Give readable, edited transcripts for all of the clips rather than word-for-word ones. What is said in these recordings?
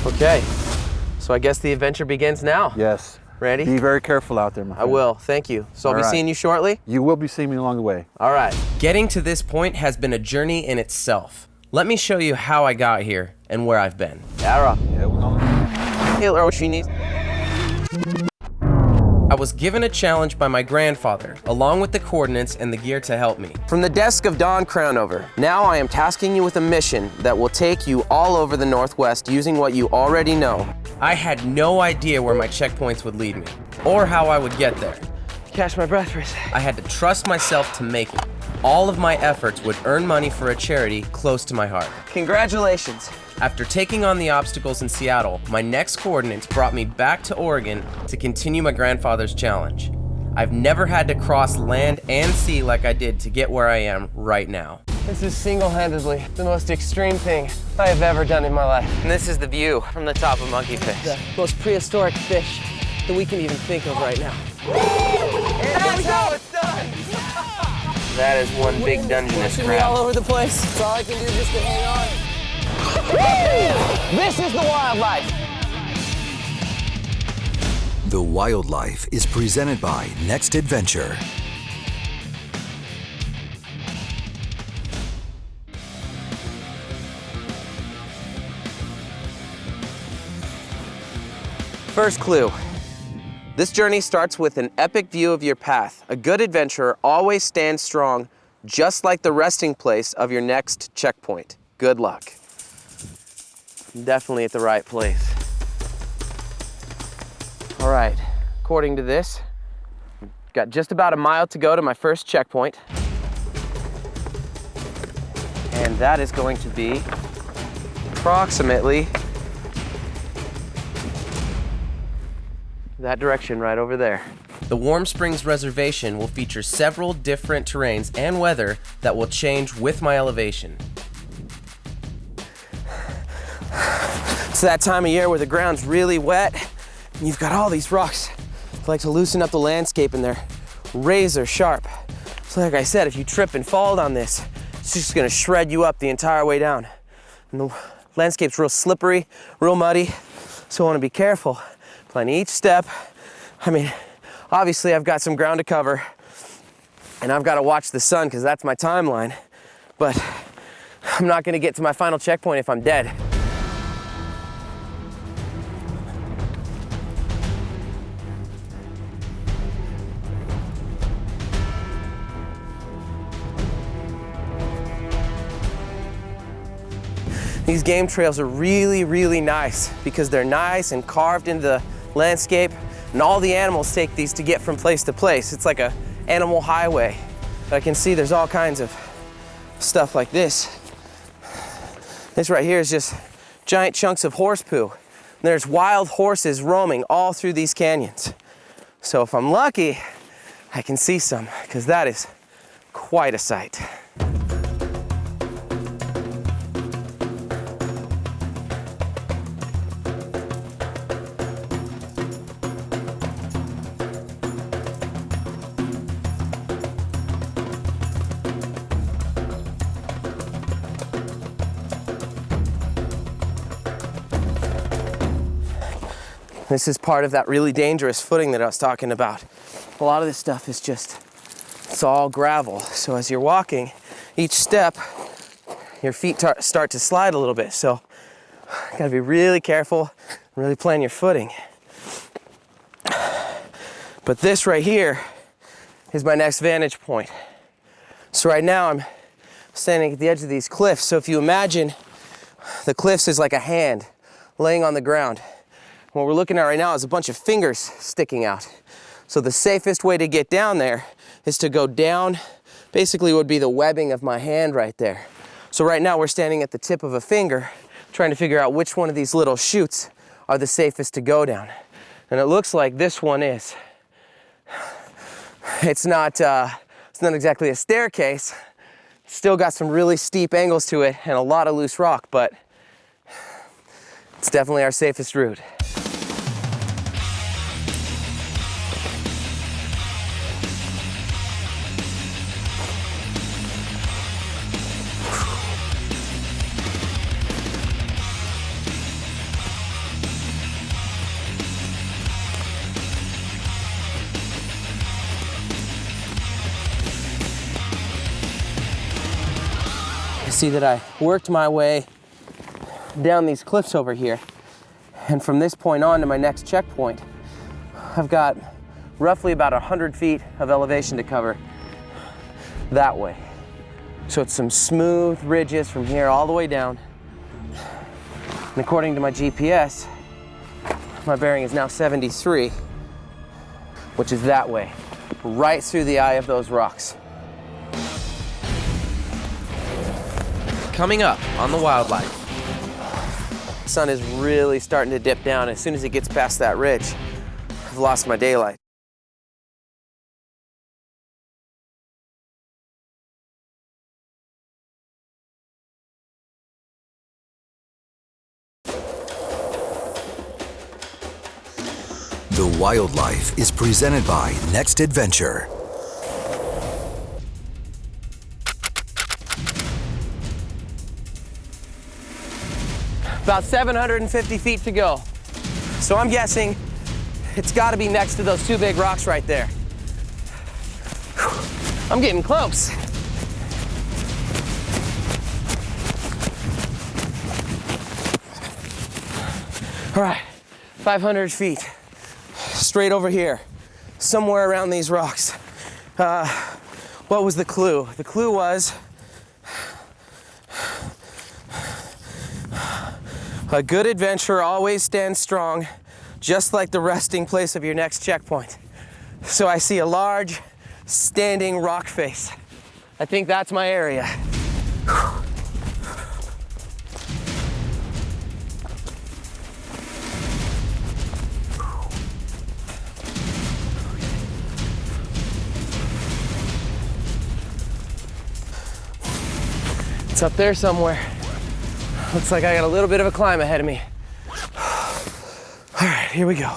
Okay, so I guess the adventure begins now. Yes. Ready? Be very careful out there, my friend. I will, thank you. So I'll be seeing you shortly? You will be seeing me along the way. All right. Getting to this point has been a journey in itself. Let me show you how I got here and where I've been. Yara. Yeah, we're going. I was given a challenge by my grandfather, along with the coordinates and the gear to help me. From the desk of Don Crownover, now I am tasking you with a mission that will take you all over the Northwest using what you already know. I had no idea where my checkpoints would lead me, or how I would get there. Catch my breath for a second. I had to trust myself to make it. All of my efforts would earn money for a charity close to my heart. Congratulations. After taking on the obstacles in Seattle, my next coordinates brought me back to Oregon to continue my grandfather's challenge. I've never had to cross land and sea like I did to get where I am right now. This is single-handedly the most extreme thing I have ever done in my life. And this is the view from the top of Monkey Fish. The most prehistoric fish that we can even think of right now. And that's how it's done! That is one big Dungeness crab. All over the place. That's all I can do just to hang on. This is the wildlife. The Wildlife is presented by Next Adventure. First clue. This journey starts with an epic view of your path. A good adventurer always stands strong, just like the resting place of your next checkpoint. Good luck. Definitely at the right place. All right, according to this, got just about a mile to go to my first checkpoint. And that is going to be approximately that direction right over there. The Warm Springs Reservation will feature several different terrains and weather that will change with my elevation. It's that time of year where the ground's really wet and you've got all these rocks that like to loosen up the landscape and they're razor sharp. So like I said, if you trip and fall on this, it's just gonna shred you up the entire way down. And the landscape's real slippery, real muddy, so I wanna be careful. Plan each step. I mean, obviously I've got some ground to cover and I've got to watch the sun because that's my timeline, but I'm not going to get to my final checkpoint if I'm dead. These game trails are really, really nice because they're nice and carved into the landscape, and all the animals take these to get from place to place. It's like an animal highway. But I can see there's all kinds of stuff like this. This right here is just giant chunks of horse poo. And there's wild horses roaming all through these canyons. So if I'm lucky, I can see some, because that is quite a sight. This is part of that really dangerous footing that I was talking about. A lot of this stuff is just, it's all gravel. So as you're walking, each step, your feet start to slide a little bit. So you gotta be really careful, really plan your footing. But this right here is my next vantage point. So right now I'm standing at the edge of these cliffs. So if you imagine the cliffs is like a hand laying on the ground. What we're looking at right now is a bunch of fingers sticking out. So the safest way to get down there is to go down, basically would be the webbing of my hand right there. So right now we're standing at the tip of a finger, trying to figure out which one of these little chutes are the safest to go down. And it looks like this one is. It's not exactly a staircase. It's still got some really steep angles to it and a lot of loose rock, but it's definitely our safest route. see that I worked my way down these cliffs over here. And from this point on to my next checkpoint, I've got roughly about 100 feet of elevation to cover that way. So it's some smooth ridges from here all the way down. And according to my GPS, my bearing is now 73, which is that way, right through the eye of those rocks. Coming up on the wildlife. The sun is really starting to dip down. As soon as it gets past that ridge, I've lost my daylight. The Wildlife is presented by Next Adventure. About 750 feet to go. So I'm guessing it's got to be next to those two big rocks right there. I'm getting close. All right, 500 feet. Straight over here, somewhere around these rocks. What was the clue? The clue was a good adventurer always stands strong, just like the resting place of your next checkpoint. So I see a large, standing rock face. I think that's my area. It's up there somewhere. Looks like I got a little bit of a climb ahead of me. All right, here we go.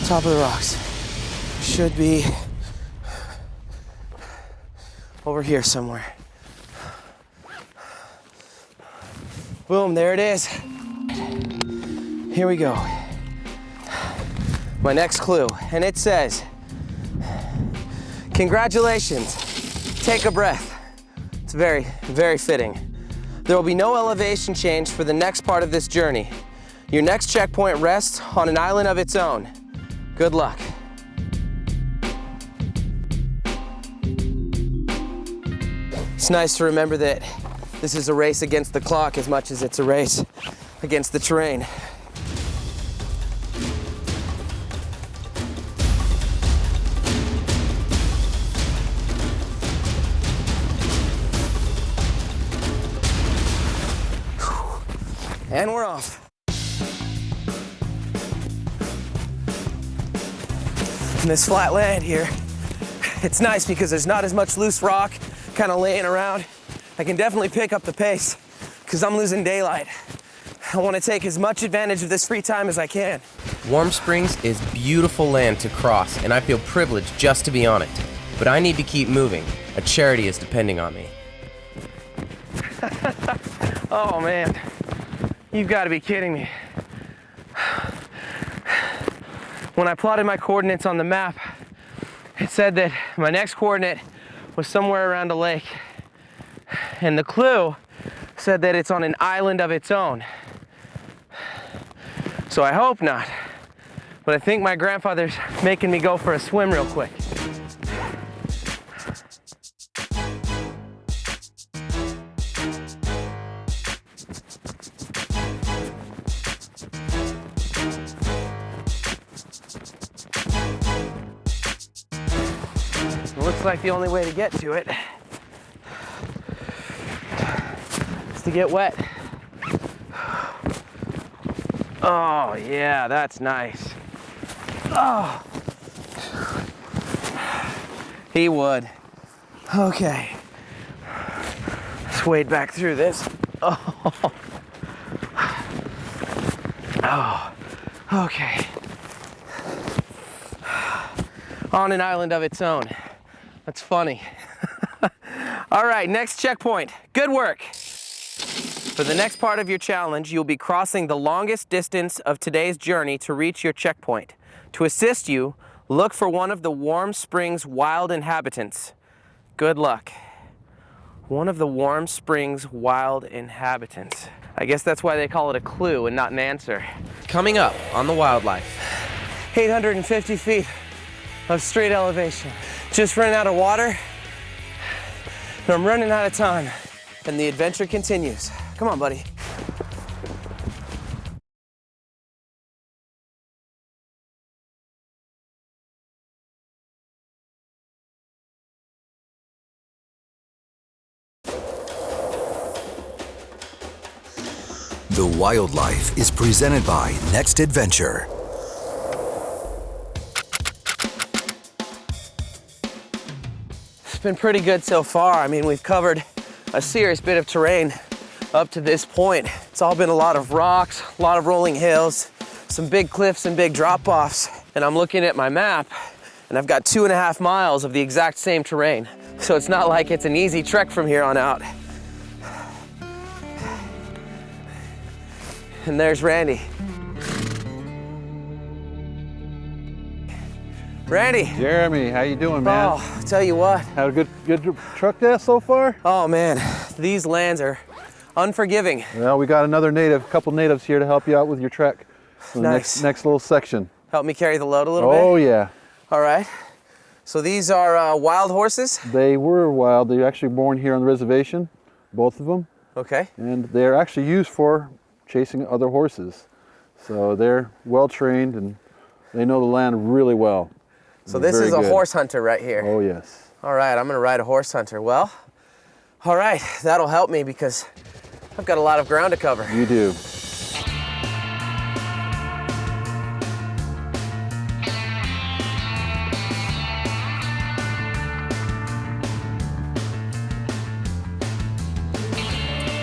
Top of the rocks. Should be over here somewhere. Boom, there it is. Here we go. My next clue, and it says, congratulations, take a breath. It's very, very fitting. There will be no elevation change for the next part of this journey. Your next checkpoint rests on an island of its own. Good luck. It's nice to remember that this is a race against the clock as much as it's a race against the terrain. And we're off. In this flat land here, it's nice because there's not as much loose rock kind of laying around. I can definitely pick up the pace because I'm losing daylight. I want to take as much advantage of this free time as I can. Warm Springs is beautiful land to cross, and I feel privileged just to be on it. But I need to keep moving. A charity is depending on me. Oh man, you've got to be kidding me. When I plotted my coordinates on the map, it said that my next coordinate was somewhere around a lake. And the clue said that it's on an island of its own. So I hope not. But I think my grandfather's making me go for a swim real quick. Looks like the only way to get to it is to get wet. Oh yeah, that's nice. Oh, he would. Okay, let's wade back through this. Oh, okay. On an island of its own. That's funny. All right, next checkpoint. Good work. For the next part of your challenge, you'll be crossing the longest distance of today's journey to reach your checkpoint. To assist you, look for one of the Warm Springs wild inhabitants. Good luck. One of the Warm Springs wild inhabitants. I guess that's why they call it a clue and not an answer. Coming up on the wildlife. 850 feet of straight elevation. Just ran out of water, and I'm running out of time. And the adventure continues. Come on, buddy. The Wildlife is presented by Next Adventure. It's been pretty good so far. I mean, we've covered a serious bit of terrain up to this point. It's all been a lot of rocks, a lot of rolling hills, some big cliffs and big drop-offs. And I'm looking at my map, and I've got 2.5 miles of the exact same terrain. So it's not like it's an easy trek from here on out. And there's Randy. Randy. Jeremy, how you doing, man? Oh, I'll tell you what. Had a good truck test so far? Oh man, these lands are unforgiving. Well, we got a couple natives here to help you out with your trek. For the Nice. next little section. Help me carry the load a little bit? Oh yeah. All right. So these are wild horses? They were wild. They were actually born here on the reservation, both of them. Okay. And they're actually used for chasing other horses. So they're well trained and they know the land really well. So They're this is very a good. horse hunter right here. Oh yes. All right, I'm gonna ride a horse hunter. Well, all right, that'll help me because I've got a lot of ground to cover. You do.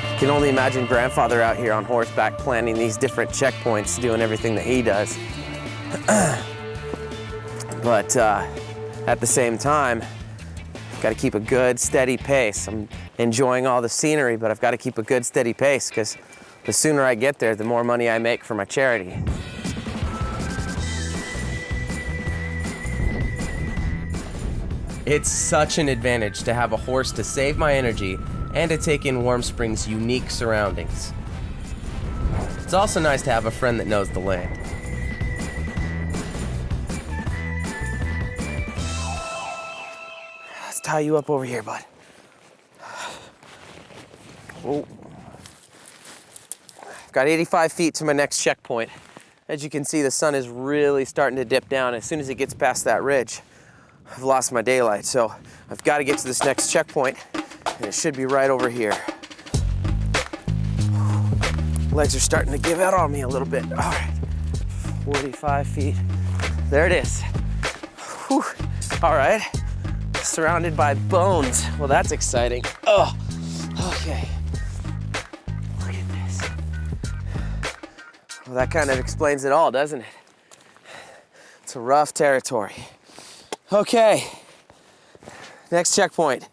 I can only imagine grandfather out here on horseback planning these different checkpoints, doing everything that he does. But at the same time, I've got to keep a good, steady pace. I'm enjoying all the scenery, but I've got to keep a good, steady pace because the sooner I get there, the more money I make for my charity. It's such an advantage to have a horse to save my energy and to take in Warm Springs' unique surroundings. It's also nice to have a friend that knows the land. Let's tie you up over here, bud. Oh. Got 85 feet to my next checkpoint. As you can see, the sun is really starting to dip down. As soon as it gets past that ridge, I've lost my daylight, so I've got to get to this next checkpoint, and it should be right over here. Legs are starting to give out on me a little bit. All right, 45 feet. There it is. Whew. All right, surrounded by bones. Well, that's exciting. Oh, okay. Look at this. Well, that kind of explains it all, doesn't it? It's a rough territory. Okay, next checkpoint.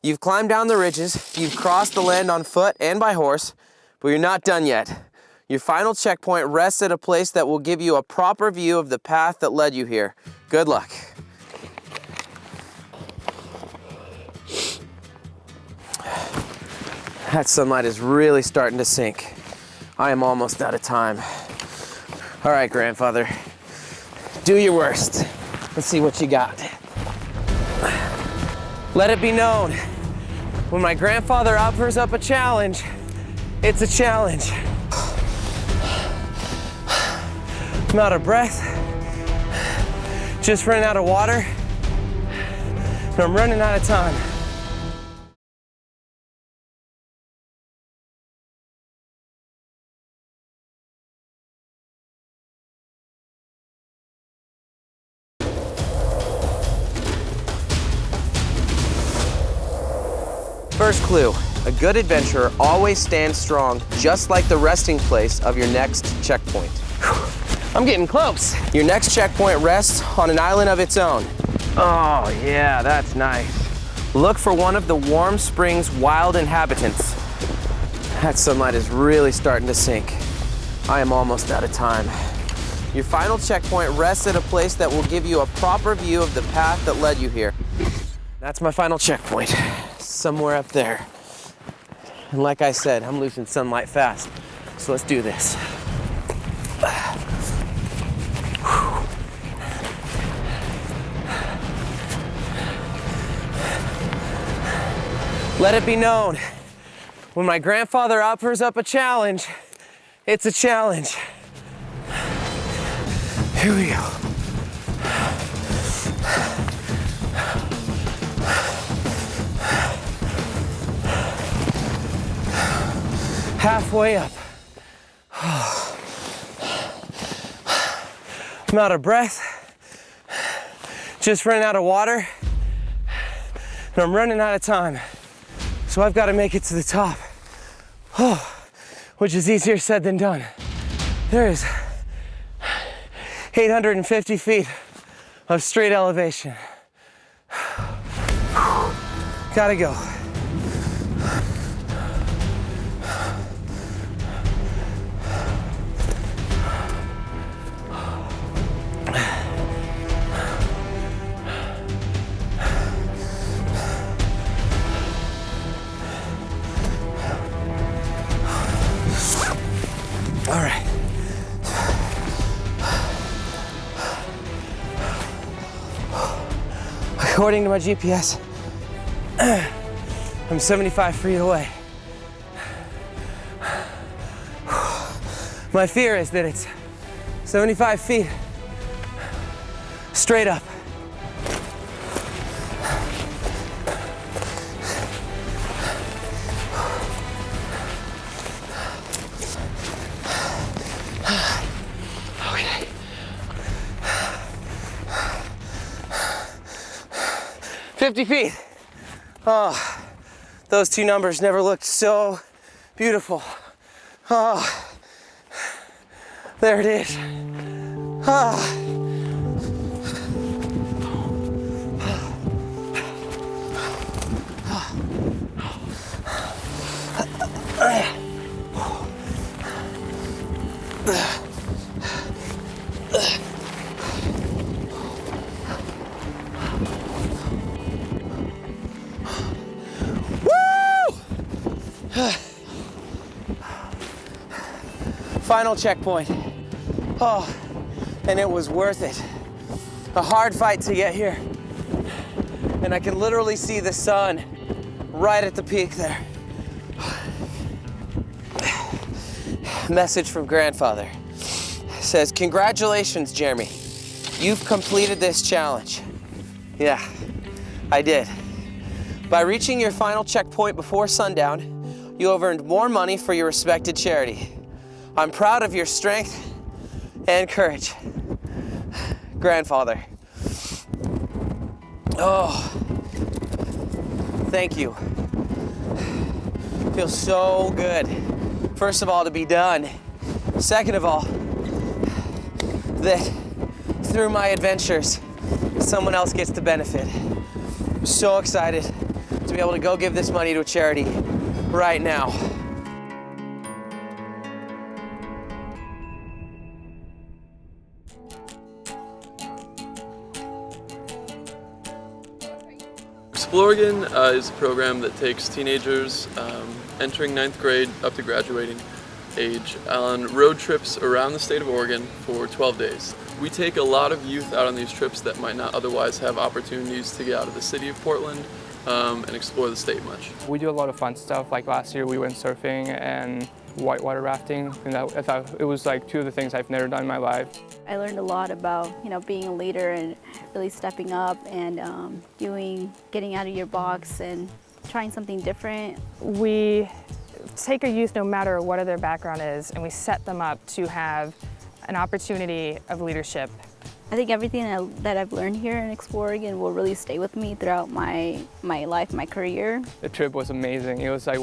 You've climbed down the ridges, you've crossed the land on foot and by horse, but you're not done yet. Your final checkpoint rests at a place that will give you a proper view of the path that led you here. Good luck. That sunlight is really starting to sink. I am almost out of time. All right, grandfather, do your worst. Let's see what you got. Let it be known, when my grandfather offers up a challenge, it's a challenge. I'm out of breath, just ran out of water, and I'm running out of time. First clue, A good adventurer always stands strong, just like the resting place of your next checkpoint. I'm getting close. Your next checkpoint rests on an island of its own. Oh yeah, that's nice. Look for one of the warm springs' wild inhabitants. That sunlight is really starting to sink. I am almost out of time. Your final checkpoint rests at a place that will give you a proper view of the path that led you here. That's my final checkpoint, somewhere up there. And like I said, I'm losing sunlight fast, so let's do this. Let it be known, when my grandfather offers up a challenge, it's a challenge. Here we go. Halfway up. I'm out of breath. Just ran out of water. And I'm running out of time. So I've got to make it to the top. Which is easier said than done. There is 850 feet of straight elevation. Gotta go. All right. According to my GPS, I'm 75 feet away. My fear is that it's 75 feet straight up. Okay. 50 feet. Oh, those two numbers never looked so beautiful. Oh, there it is. Oh. Final checkpoint. Oh, and it was worth it. A hard fight to get here. And I can literally see the sun right at the peak there. Message from grandfather. Says, congratulations, Jeremy. You've completed this challenge. Yeah, I did. By reaching your final checkpoint before sundown, you have earned more money for your respected charity. I'm proud of your strength and courage. Grandfather. Oh, thank you. Feels so good. First of all, to be done. Second of all, that through my adventures, someone else gets to benefit. I'm so excited to be able to go give this money to a charity right now. Oregon is a program that takes teenagers entering 9th grade up to graduating age on road trips around the state of Oregon for 12 days. We take a lot of youth out on these trips that might not otherwise have opportunities to get out of the city of Portland and explore the state much. We do a lot of fun stuff. Like last year we went surfing and whitewater rafting, and it was like two of the things I've never done in my life. I learned a lot about, being a leader and really stepping up and getting out of your box and trying something different. We take a youth no matter what their background is, and we set them up to have an opportunity of leadership I think everything that I've learned here in Explore Oregon will really stay with me throughout my life, my career. The trip was amazing. It was like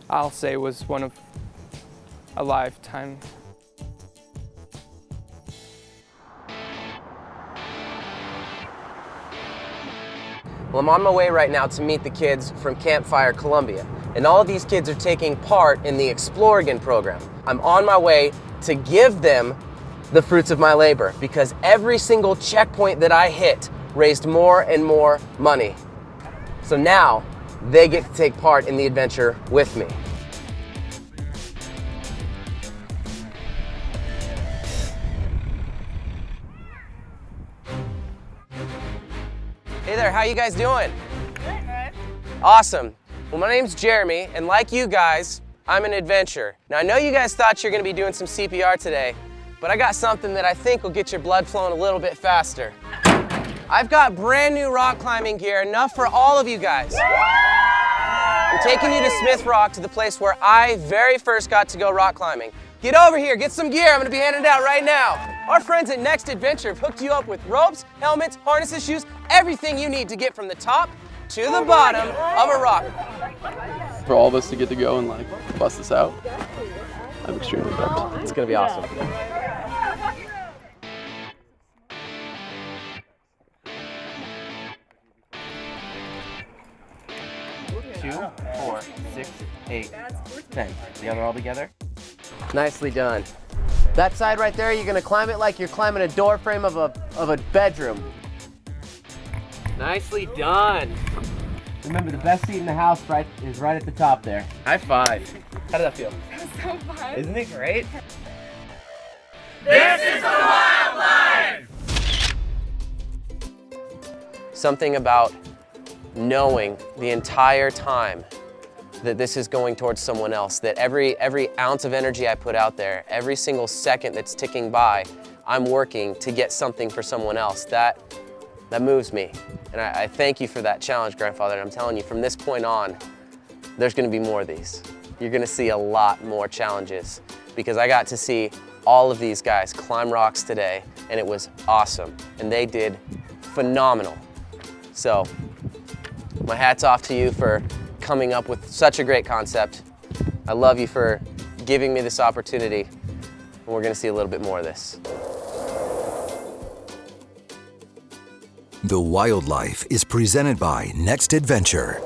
I'll say it was one of a lifetime. Well, I'm on my way right now to meet the kids from Campfire Columbia, and all of these kids are taking part in the Explore Oregon program. I'm on my way to give them the fruits of my labor, because every single checkpoint that I hit raised more and more money. So now they get to take part in the adventure with me. Hey there, how you guys doing? Good. Awesome. Well, my name's Jeremy, and like you guys, I'm an adventurer. Now, I know you guys thought you're gonna be doing some CPR today, but I got something that I think will get your blood flowing a little bit faster. I've got brand new rock climbing gear, enough for all of you guys. I'm taking you to Smith Rock, to the place where I very first got to go rock climbing. Get over here, get some gear, I'm gonna be handing it out right now. Our friends at Next Adventure have hooked you up with ropes, helmets, harnesses, shoes, everything you need to get from the top to the bottom of a rock. For all of us to get to go and like bust this out, I'm extremely pumped. It's gonna be awesome. 2, 4, 6, 8, 10. Together, all together. Nicely done. That side right there, you're gonna climb it like you're climbing a door frame of a bedroom. Nicely done. Remember, the best seat in the house is right at the top there. High five. How did that feel? So fun. Isn't it great? Something about knowing the entire time that this is going towards someone else, that every ounce of energy I put out there, every single second that's ticking by, I'm working to get something for someone else. That moves me. And I thank you for that challenge, Grandfather. And I'm telling you, from this point on, there's gonna be more of these. You're gonna see a lot more challenges, because I got to see all of these guys climb rocks today, and it was awesome. And they did phenomenal. So, my hat's off to you for coming up with such a great concept. I love you for giving me this opportunity, and we're gonna see a little bit more of this. The Wildlife is presented by Next Adventure.